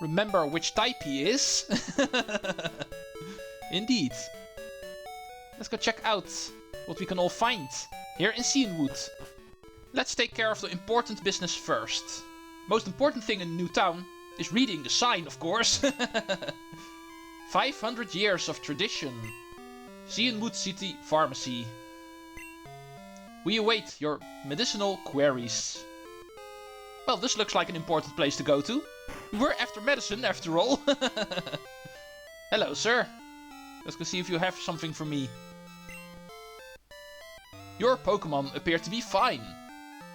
remember which type he is. Indeed. Let's go check out what we can all find here in Cianwood. Let's take care of the important business first. Most important thing in a new town is reading the sign, of course. 500 years of tradition. Cianwood City Pharmacy. We await your medicinal queries. Well, this looks like an important place to go to. We're after medicine, after all. Hello, sir. Let's go see if you have something for me. Your Pokémon appear to be fine.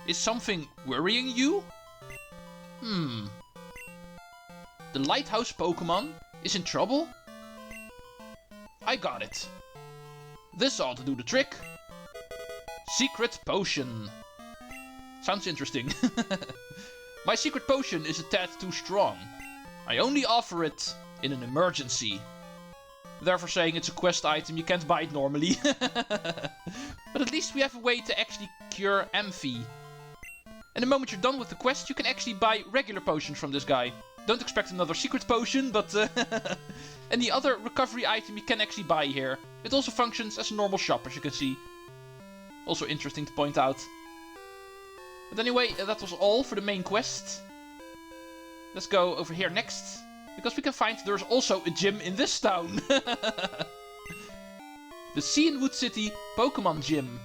Is something worrying you? The Lighthouse Pokémon is in trouble? I got it. This ought to do the trick. Secret potion. Sounds interesting. My secret potion is a tad too strong. I only offer it in an emergency. Therefore saying it's a quest item, you can't buy it normally. But at least we have a way to actually cure Amphi. And the moment you're done with the quest, you can actually buy regular potions from this guy. Don't expect another secret potion, but any other recovery item you can actually buy here. It also functions as a normal shop, as you can see. Also interesting to point out. But anyway, that was all for the main quest. Let's go over here next. Because we can find there's also a gym in this town. The Cianwood City Pokémon Gym.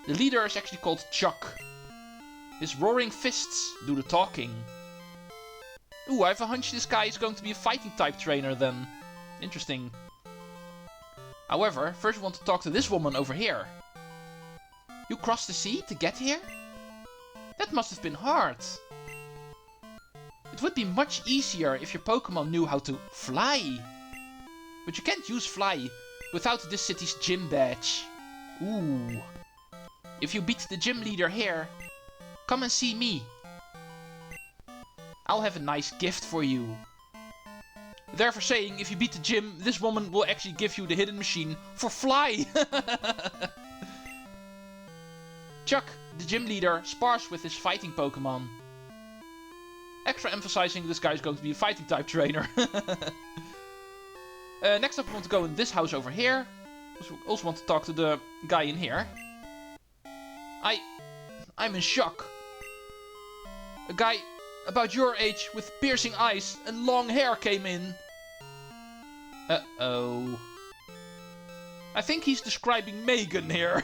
The leader is actually called Chuck. His roaring fists do the talking. Ooh, I have a hunch this guy is going to be a fighting type trainer then. Interesting. However, first we want to talk to this woman over here. You crossed the sea to get here? That must have been hard. It would be much easier if your Pokémon knew how to fly. But you can't use fly without this city's gym badge. Ooh. If you beat the gym leader here, come and see me. I'll have a nice gift for you. Therefore saying, if you beat the gym, this woman will actually give you the hidden machine for fly. Chuck, the gym leader, spars with his fighting Pokémon. Extra emphasizing this guy is going to be a fighting type trainer. Next up we want to go in this house over here. We also want to talk to the guy in here. I'm in shock. A guy about your age with piercing eyes and long hair came in. Uh-oh. I think he's describing Megan here.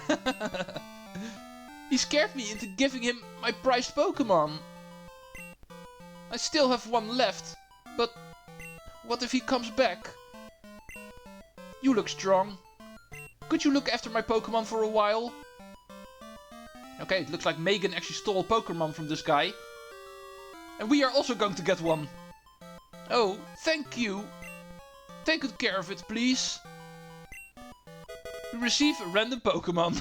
He scared me into giving him my prized Pokémon. I still have one left, but what if he comes back? You look strong. Could you look after my Pokémon for a while? Okay, it looks like Megan actually stole a Pokémon from this guy. And we are also going to get one. Oh, thank you. Take good care of it, please. You receive a random Pokémon.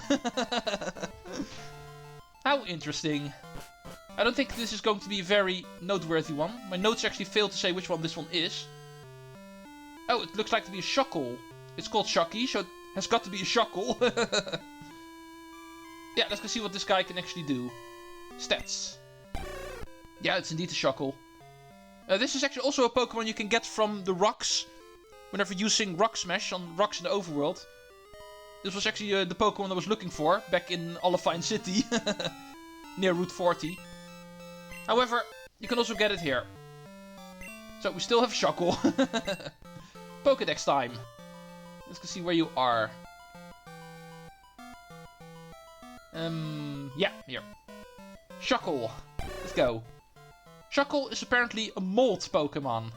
How interesting. I don't think this is going to be a very noteworthy one. My notes actually fail to say which one this one is. Oh, it looks like to be a Shuckle. It's called Shucky, so it has got to be a Shuckle. Yeah, let's go see what this guy can actually do. Stats. Yeah, it's indeed a Shuckle. This is actually also a Pokemon you can get from the rocks. Whenever using Rock Smash on rocks in the overworld. This was actually the Pokemon I was looking for back in Olivine City. Near Route 40. However, you can also get it here. So we still have Shuckle. Pokédex time. Let's go see where you are. Yeah, here. Shuckle. Let's go. Shuckle is apparently a mold Pokemon.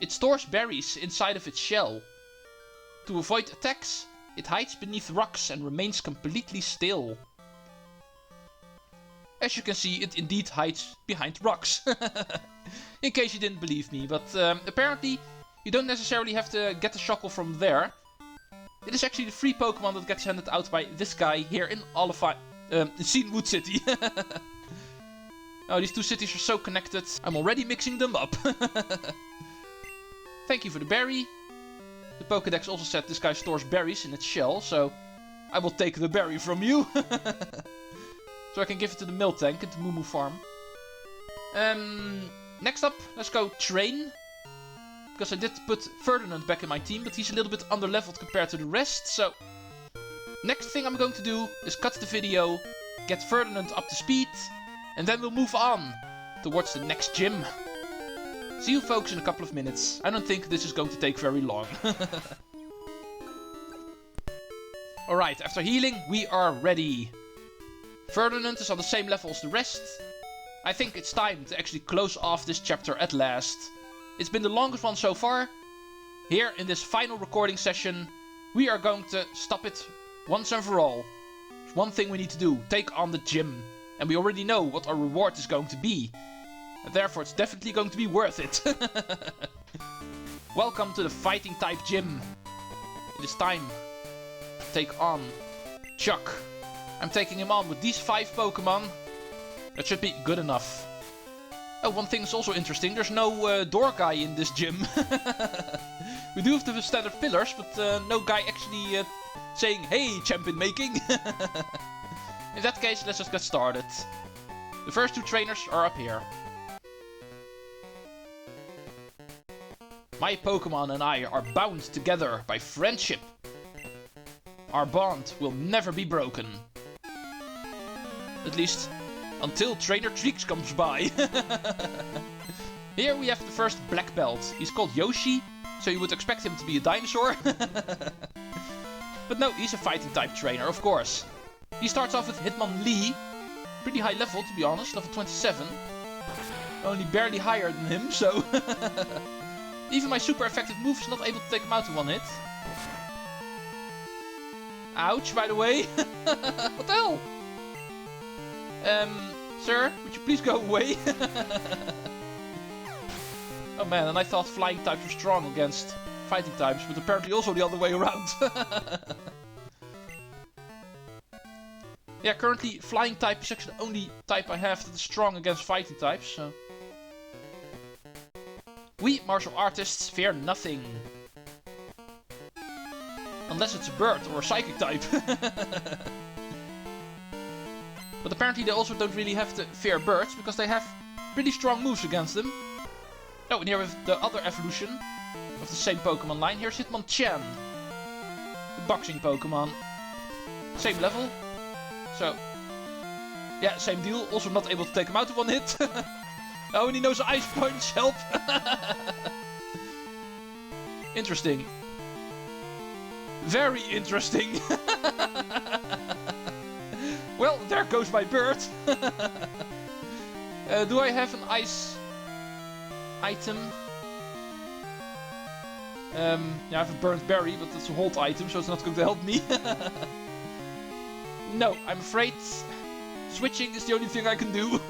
It stores berries inside of its shell. To avoid attacks, it hides beneath rocks and remains completely still. As you can see, it indeed hides behind rocks. In case you didn't believe me, but apparently you don't necessarily have to get the Shuckle from there. It is actually the free Pokemon that gets handed out by this guy here in Cianwood City. Oh, these two cities are so connected. I'm already mixing them up. Thank you for the berry. The Pokédex also said this guy stores berries in its shell, so I will take the berry from you. So I can give it to the milk tank at the Moo Moo farm. Next up, let's go train. because I did put Ferdinand back in my team, but he's a little bit under-leveled compared to the rest, so... Next thing I'm going to do is cut the video, get Ferdinand up to speed, and then we'll move on towards the next gym. See you folks in a couple of minutes. I don't think this is going to take very long. Alright, after healing, we are ready. Ferdinand is on the same level as the rest. I think it's time to actually close off this chapter at last. It's been the longest one so far. Here, in this final recording session, we are going to stop it once and for all. There's one thing we need to do, take on the gym. And we already know what our reward is going to be. And therefore it's definitely going to be worth it. Welcome to the fighting type gym. It is time to take on Chuck. I'm taking him on with these 5 Pokemon. That should be good enough. Oh, one thing is also interesting. There's no door guy in this gym. We do have the standard pillars, but no guy actually saying, hey, champion making. In that case, let's just get started. The first 2 trainers are up here. My Pokemon and I are bound together by friendship. Our bond will never be broken. At least, until Trainer Treecks comes by. Here we have the first black belt. He's called Yoshi, so you would expect him to be a dinosaur. But no, he's a fighting type trainer, of course. He starts off with Hitmonlee. Pretty high level, to be honest, level 27. Only barely higher than him, so... Even my super effective move is not able to take him out in one hit. Ouch, by the way. What the hell? Sir, would you please go away? Oh man, and I thought flying types were strong against fighting types, but apparently also the other way around. Yeah, currently flying type is actually the only type I have that is strong against fighting types, so... We, martial artists, fear nothing. Unless it's a bird or a psychic type. But apparently they also don't really have to fear birds, because they have pretty strong moves against them. Oh, and here we have the other evolution of the same Pokemon line. Here's Hitmonchan, the boxing Pokemon. Same level. So, yeah, same deal. Also not able to take him out in one hit. Oh, and he knows Ice Punch. Help! Interesting. Very interesting. Well, there goes my bird. Do I have an ice item? Yeah, I have a burnt berry, but it's a hold item, so it's not going to help me. No, I'm afraid switching is the only thing I can do.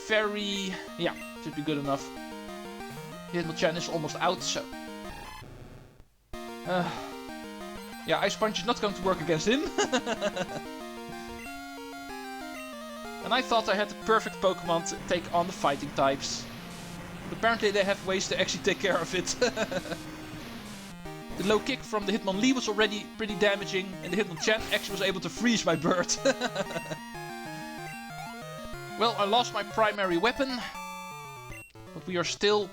Very... yeah, should be good enough. Hitmonchan is almost out, so... yeah, Ice Punch is not going to work against him. And I thought I had the perfect Pokemon to take on the fighting types. But apparently they have ways to actually take care of it. The low kick from the Hitmonlee was already pretty damaging, and the Hitmonchan actually was able to freeze my bird. Well, I lost my primary weapon, but we are still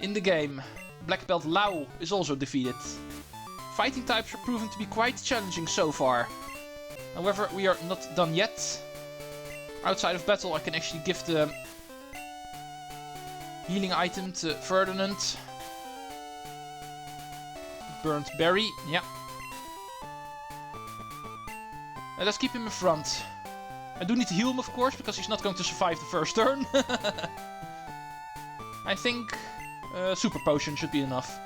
in the game. Black Belt Lau is also defeated. Fighting types are proving to be quite challenging so far. However, we are not done yet. Outside of battle, I can actually give the healing item to Ferdinand. Burnt berry, yeah. Let's keep him in front. I do need to heal him, of course, because he's not going to survive the first turn. I think Super Potion should be enough.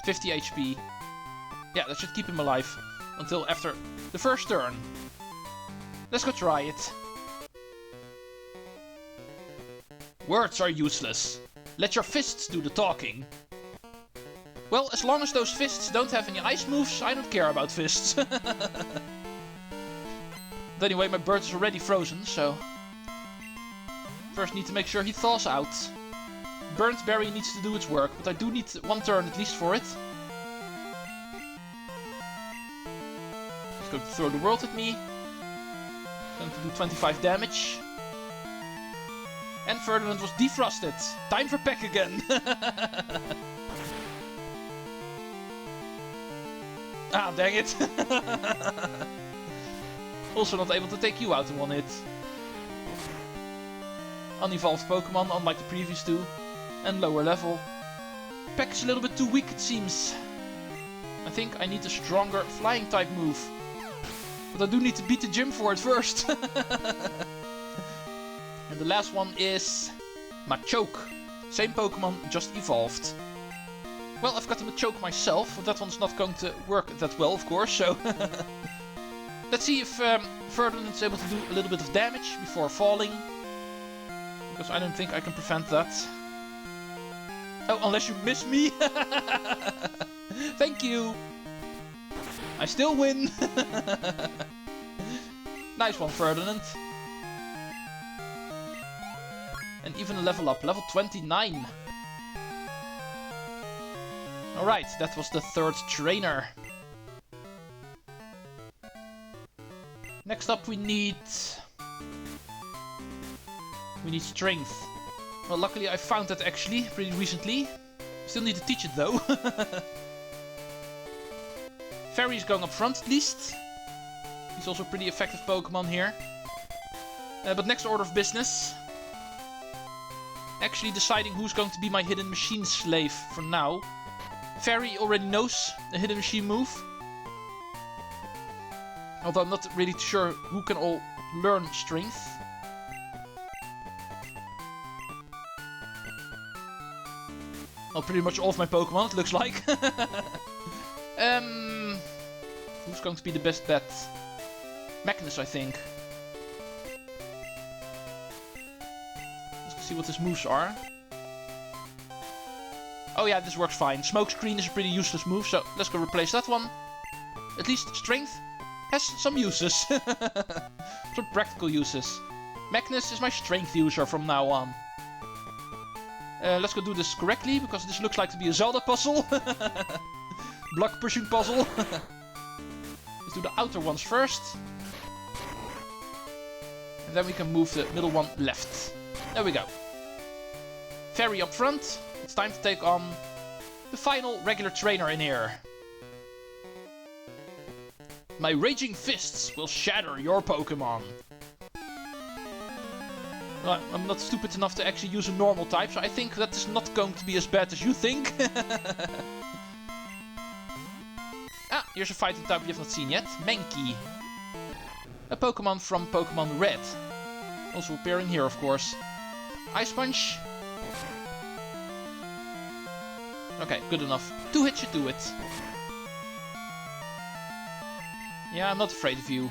50 HP. Yeah, that should keep him alive until after the first turn. Let's go try it. Words are useless. Let your fists do the talking. Well, as long as those fists don't have any ice moves, I don't care about fists. But anyway, my bird is already frozen, so... First need to make sure he thaws out. Burnt berry needs to do its work, but I do need one turn at least for it. He's going to throw the world at me. Going to do 25 damage. And Ferdinand was defrosted. Time for Peck again. Ah, dang it. Also not able to take you out in one hit. Unevolved Pokemon, unlike the previous two. And lower level. Peck is a little bit too weak, it seems. I think I need a stronger flying type move. But I do need to beat the gym for it first. And the last one is Machoke. Same Pokemon, just evolved. Well, I've got a Machoke myself, but that one's not going to work that well, of course, so... Let's see if Ferdinand's able to do a little bit of damage before falling. Because I don't think I can prevent that. Oh, unless you miss me! Thank you! I still win! Nice one, Ferdinand. And even a level up, level 29. Alright, that was the third trainer. Next up we need strength. Well, luckily I found that actually pretty recently. Still need to teach it though. Fairy is going up front at least. He's also a pretty effective Pokemon here. But next order of business. Actually deciding who's going to be my hidden machine slave for now. Fairy already knows the hidden machine move. Although I'm not really sure who can all learn strength. Well, pretty much all of my Pokemon, it looks like. Who's going to be the best bet? Magnus, I think. Let's see what his moves are. Oh yeah, this works fine. Smokescreen is a pretty useless move, so let's go replace that one. At least strength has some uses. Some practical uses. Magnus is my strength user from now on. Let's go do this correctly, because this looks like to be a Zelda puzzle. Block pushing puzzle. Let's do the outer ones first. And then we can move the middle one left. There we go. Fairy up front. It's time to take on the final regular trainer in here. My raging fists will shatter your Pokemon. Well, I'm not stupid enough to actually use a normal type, so I think that is not going to be as bad as you think. Ah, here's a fighting type we have not seen yet. Mankey. A Pokemon from Pokemon Red. Also appearing here, of course. Ice Punch. Okay, good enough. 2 hits should do it. Yeah, I'm not afraid of you.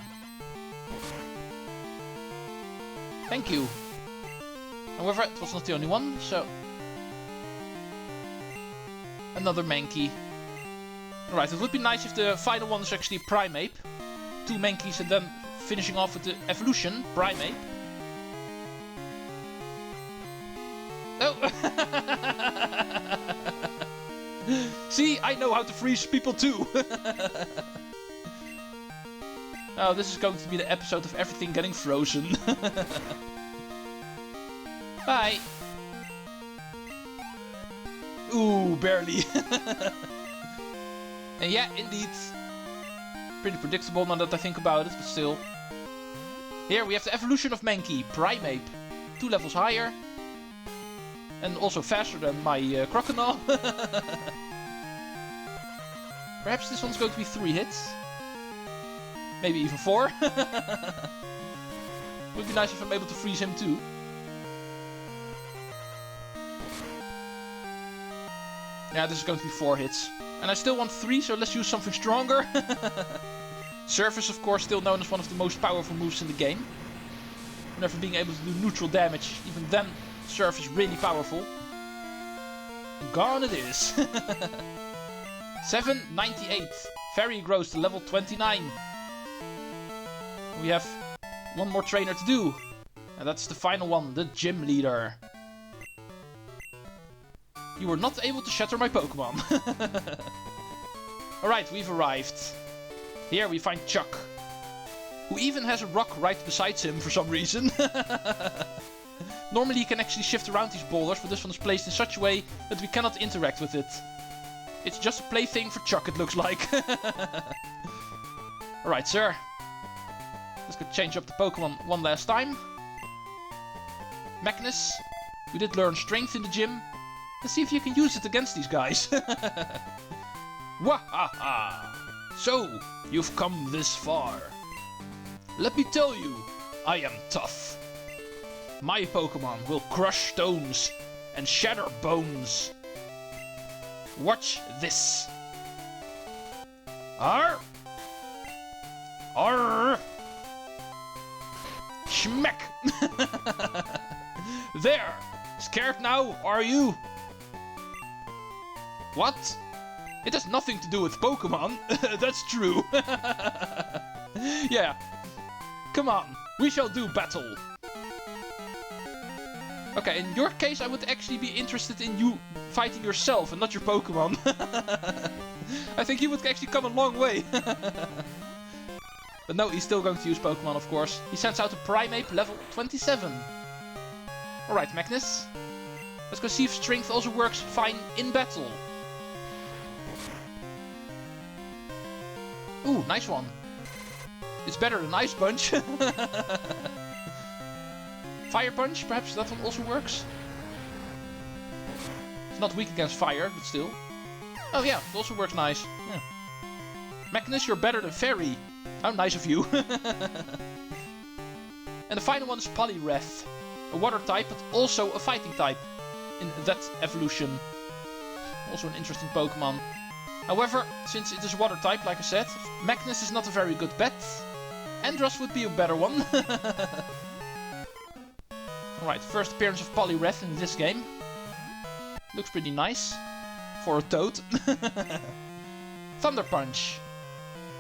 Thank you. However, it was not the only one, so... Another Mankey. Alright, it would be nice if the final one is actually Primeape. 2 Mankeys and then finishing off with the evolution, Primeape. Oh! See, I know how to freeze people too! Oh, this is going to be the episode of everything getting frozen. Bye! Ooh, barely. And yeah, indeed. Pretty predictable now that I think about it, but still. Here we have the evolution of Mankey, Primeape. 2 levels higher. And also faster than my Crocodile. Perhaps this one's going to be 3 hits. Maybe even 4. Would be nice if I'm able to freeze him too. Yeah, this is going to be 4 hits. And I still want 3, so let's use something stronger. Surface, of course, still known as one of the most powerful moves in the game. Whenever being able to do neutral damage, even then, Surf is really powerful. And gone it is. 798. Fairy grows to level 29. We have one more trainer to do. And that's the final one, the gym leader. You were not able to shatter my Pokemon. Alright, we've arrived. Here we find Chuck. Who even has a rock right beside him for some reason. Normally you can actually shift around these boulders, but this one is placed in such a way that we cannot interact with it. It's just a plaything for Chuck, it looks like. Alright, sir. Let's go change up the Pokemon one last time. Magnus, we did learn strength in the gym. Let's see if you can use it against these guys. Wahaha! So, you've come this far. Let me tell you, I am tough. My Pokemon will crush stones and shatter bones. Watch this. Arr! Arr! Schmeck! There! Scared now, are you? What? It has nothing to do with Pokemon. That's true. Yeah. Come on, we shall do battle. Okay, in your case I would actually be interested in you fighting yourself and not your Pokemon. I think you would actually come a long way. But no, he's still going to use Pokemon, of course. He sends out a Primeape level 27. Alright, Magnus. Let's go see if strength also works fine in battle. Ooh, nice one. It's better than Ice Punch. Fire Punch, perhaps that one also works. It's not weak against fire, but still. Oh yeah, it also works nice. Yeah. Magnus, you're better than Fairy. How nice of you. And the final one is Poliwrath. A water type, but also a fighting type. In that evolution. Also an interesting Pokemon. However, since it is water type, like I said, Magnus is not a very good bet. Andros would be a better one. Alright, first appearance of Poliwrath in this game. Looks pretty nice. For a toad. Thunder Punch.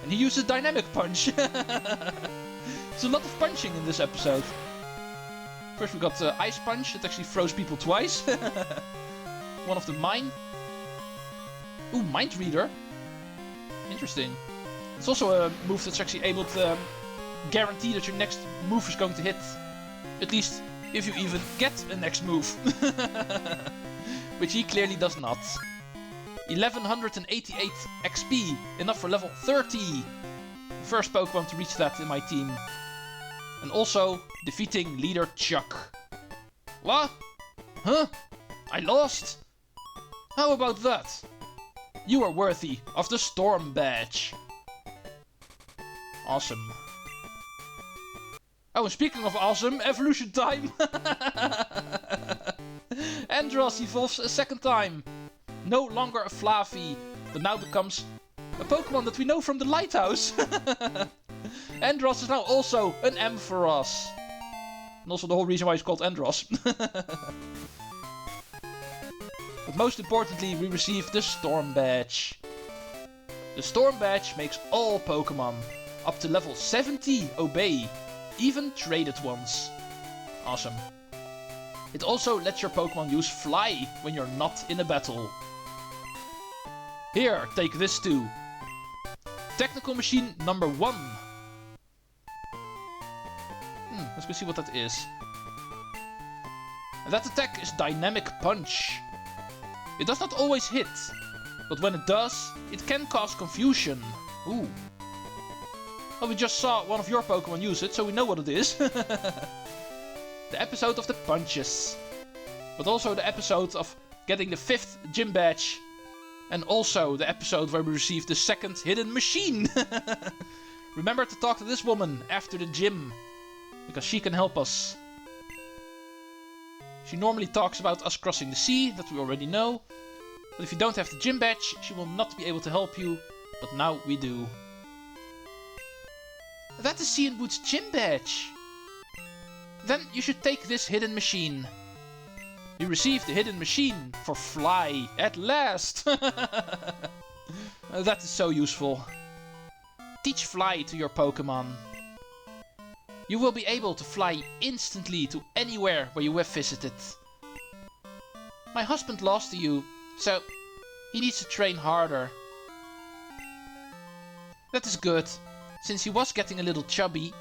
And he uses Dynamic Punch. There's a lot of punching in this episode. First we got Ice Punch, that actually throws people twice. One of them mine. Ooh, Mind Reader. Interesting. It's also a move that's actually able to guarantee that your next move is going to hit. At least if you even get a next move. Which he clearly does not. 1188 XP, enough for level 30. First Pokemon to reach that in my team. And also defeating leader Chuck. What? Huh? I lost? How about that? You are worthy of the Storm Badge. Awesome. Oh, and speaking of awesome, evolution time! Andros evolves a second time. No longer a Flaffy, but now becomes a Pokemon that we know from the Lighthouse. Andros is now also an Ampharos. And also the whole reason why he's called Andros. But most importantly, we receive the Storm Badge. The Storm Badge makes all Pokemon up to level 70 obey, even traded ones. Awesome. It also lets your Pokemon use Fly when you're not in a battle. Here, take this too. Technical Machine number 1. Let's go see what that is. And that attack is Dynamic Punch. It does not always hit, but when it does, it can cause confusion. Ooh. Well, we just saw one of your Pokemon use it, so we know what it is. The episode of the punches. But also the episode of getting the 5th gym badge. And also the episode where we received the 2nd hidden machine. Remember to talk to this woman after the gym. Because she can help us. She normally talks about us crossing the sea, that we already know. But if you don't have the gym badge, she will not be able to help you. But now we do. That is Cianwood's gym badge. Then you should take this hidden machine. You received the hidden machine for Fly at last. That is so useful. Teach Fly to your Pokemon. You will be able to fly instantly to anywhere where you have visited. My husband lost to you, so he needs to train harder. That is good, since he was getting a little chubby.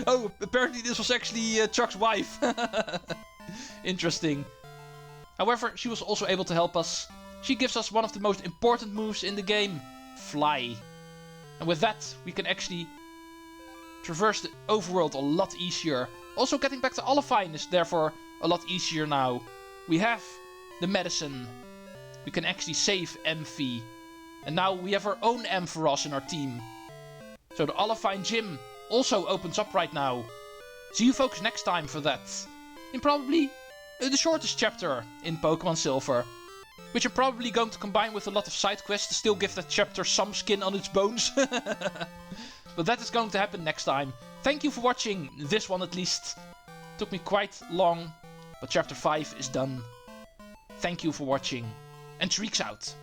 Oh, apparently this was actually Chuck's wife. Interesting. However, she was also able to help us. She gives us one of the most important moves in the game. Fly. And with that, we can actually traverse the overworld a lot easier. Also, getting back to Olivine is therefore a lot easier now. We have the medicine. We can actually save Amphi. And now we have our own Ampharos in our team. So the Olivine gym also opens up right now. See you folks next time for that. In probably the shortest chapter in Pokémon Silver. Which I'm probably going to combine with a lot of side quests to still give that chapter some skin on its bones. But that is going to happen next time. Thank you for watching, this one at least. Took me quite long, but chapter 5 is done. Thank you for watching. And Treecks out.